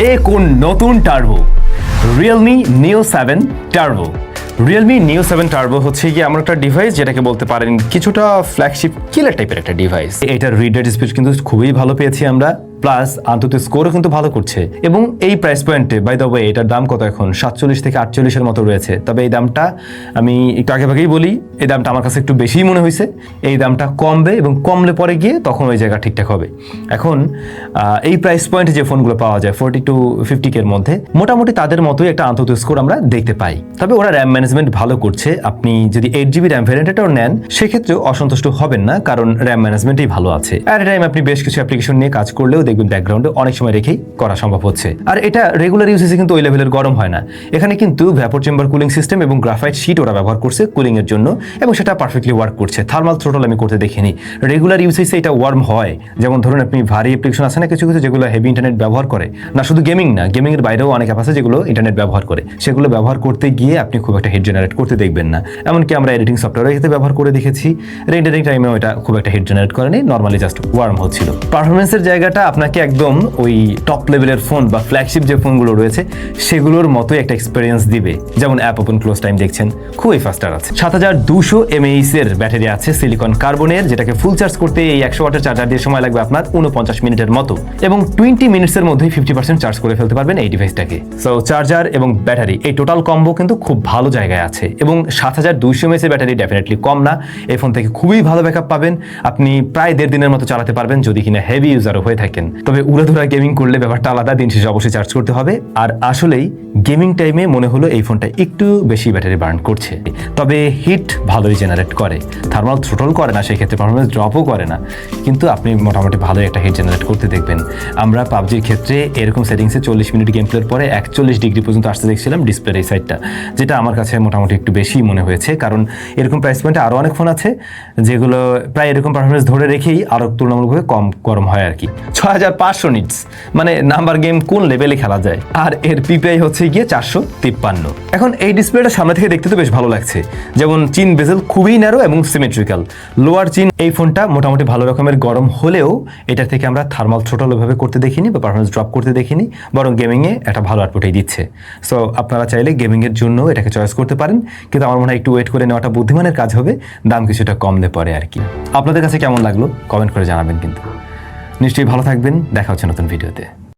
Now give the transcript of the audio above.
এ কোন নতুন turbo Realme নিও 7 টার্বো। রিয়েলমি নিও 7 টার্বো হচ্ছে গিয়ে আমার একটা ডিভাইস যেটাকে বলতে পারেন কিছুটা ফ্ল্যাগশিপ কিলার টাইপের একটা ডিভাইস। এটার রিড রেট স্পিড কিন্তু খুবই ভালো পেয়েছি আমরা, প্লাস আন্তত স্কোরও কিন্তু ভালো করছে। এবং এই প্রাইস পয়েন্টে বাই দ্য ওয়ে এটার দাম কত এখন 47 থেকে 48-এর মতো রয়েছে। তবে এই দামটা আমি একটু আগেভাগেই বলি, এই দামটা আমার কাছে একটু বেশিই মনে হয়েছে। এই দামটা কমবে এবং কমলে পরে গিয়ে তখন ওই জায়গা ঠিকঠাক হবে। এখন এই প্রাইস পয়েন্টে যে ফোনগুলো পাওয়া যায় 40 to 50 এর মধ্যে মোটামুটি তাদের মতোই একটা আন্তত স্কোর আমরা দেখতে পাই। তবে ওরা র্যাম ম্যানেজমেন্ট ভালো করছে। আপনি যদি 8GB র্যাম ভ্যারিয়েন্টটাও নেন সেক্ষেত্রেও অসন্তুষ্ট হবেন না, কারণ র্যাম ম্যানেজমেন্টই ভালো আছে। অ্যাট এ টাইম আপনি বেশ কিছু অ্যাপ্লিকেশন নিয়ে কাজ করলেও দেখবেন ব্যাকগ্রাউন্ডে অনেক সময় রেখেই করা সম্ভব হচ্ছে। আর এটা রেগুলার ইউজেসে কিন্তু ওই লেভেলের গরম হয় না। এখানে কিন্তু ভ্যাপর চেম্বার কুলিং সিস্টেম এবং গ্রাফাইট শিট ওরা ব্যবহার করছে কুলিং এর জন্য, এবং সেটা পারফেক্টলি ওয়ার্ক করছে। থার্মাল থ্রোটল আমি করতে দেখিনি। রেগুলার ইউজেসে এটা ওয়ার্ম হয়। যেমন ধরুন আপনি ভারী অ্যাপ্লিকেশন আছে না কিছু কিছু যেগুলো হেভি ইন্টারনেট ব্যবহার করে, না শুধু গেমিং না, গেমিং এর বাইরেও অনেক অ্যাপ আছে যেগুলো ইন্টারনেট ব্যবহার করে, সেগুলো ব্যবহার করতে গিয়ে আপনি খুব একটা হিট জেনারেট করতে দেখবেন না। এমনকি আমরা এডিটিং সফটওয়্যার এতে ব্যবহার করে দেখেছি, রেন্ডারিং টাইমেও এটা খুব একটা হিট জেনারেট করেনি, নর্মালি জাস্ট ওয়ার্ম হচ্ছিল। পারফরমেন্সের জায়গাটা আপনাকে একদম ওই টপ লেভেলের ফোন বা ফ্ল্যাগশিপ যে ফোনগুলো রয়েছে সেগুলোর মতোই একটা এক্সপিরিয়েন্স দিবে। যেমন অ্যাপ ওপেন ক্লোজ টাইম দেখছেন খুবই ফাস্টার আছে। 7200 mAh এর ব্যাটারি আছে সিলিকন কার্বনের, যেটাকে ফুল চার্জ করতে এই 100 ওয়াটের চার্জার দিয়ে সময় লাগবে আপনার 49 মিনিটের মতো, এবং 20 মিনিটসের মধ্যেই 50% চার্জ করে ফেলতে পারবেন এই ডিভাইসটাকে। সো চার্জার এবং ব্যাটারি এই টোটাল কম্বো কিন্তু খুব ভালো জায়গায় আছে, এবং 7200 mAh এর ব্যাটারি ডেফিনেটলি কম না। এই ফোন থেকে খুবই ভালো ব্যাকআপ পাবেন, আপনি প্রায় 1.5 দিনের মতো চালাতে পারবেন যদি কিনা হেভি ইউজারও হয়ে থাকেন। তবে উড়াধুরা গেমিং করলে ব্যাপারটা আলাদা, দিন শেষে অবশ্যই চার্জ করতে হবে। আর আসলেই গেমিং টাইমে মনে হলো এই ফোনটা একটু বেশি ব্যাটারি বার্ন করছে, তবে হিট ভালোই জেনারেট করে। থার্মাল থ্রোটল করে না, সেই ক্ষেত্রে পারফরমেন্স ড্রপও করে না, কিন্তু আপনি মোটামুটি ভালোই একটা হিট জেনারেট করতে দেখবেন। আমরা পাবজির ক্ষেত্রে এরকম সেটিংসে 40 মিনিট গেম প্লের পরে 41 ডিগ্রি পর্যন্ত আসতে দেখছিলাম ডিসপ্লের এই সাইডটা, যেটা আমার কাছে মোটামুটি একটু বেশি মনে হয়েছে। কারণ এরকম প্রাইস পয়েন্টে আরও অনেক ফোন আছে যেগুলো প্রায় এরকম পারফরমেন্স ধরে রেখেই আরও তুলনামূলকভাবে কম গরম হয় আর কি। 6500 নিটস মানে নাম্বার গেম কোন লেভেলে খেলা যায়। আর এর পিপিআই হচ্ছে গিয়ে 453। এখন এই ডিসপ্লেটা সামনে থেকে দেখতে তো বেশ ভালো লাগছে, যেমন চিন বেজেল খুবই ন্যারো এবং সিমেট্রিক্যাল। লোয়ার চিন এই ফোনটা মোটামুটি ভালো রকমের গরম হলেও এটা থেকে আমরা থার্মাল থ্রোটল ওইভাবে করতে দেখিনি বা পারফরমেন্স ড্রপ করতে দেখিনি, বরং গেমিংয়ে একটা ভালো আউটপুটই দিচ্ছে। সো আপনারা চাইলে গেমিংয়ের জন্য এটাকে চয়েস করতে পারেন, কিন্তু আমার মনে হয় একটু ওয়েট করে নেওয়াটা বুদ্ধিমানের কাজ হবে, দাম কিছুটা কমলে পরে আর কি। আপনাদের কাছে কেমন লাগলো কমেন্ট করে জানাবেন, কিন্তু নিশ্চয়ই ভালো থাকবেন। দেখা হচ্ছে নতুন ভিডিওতে।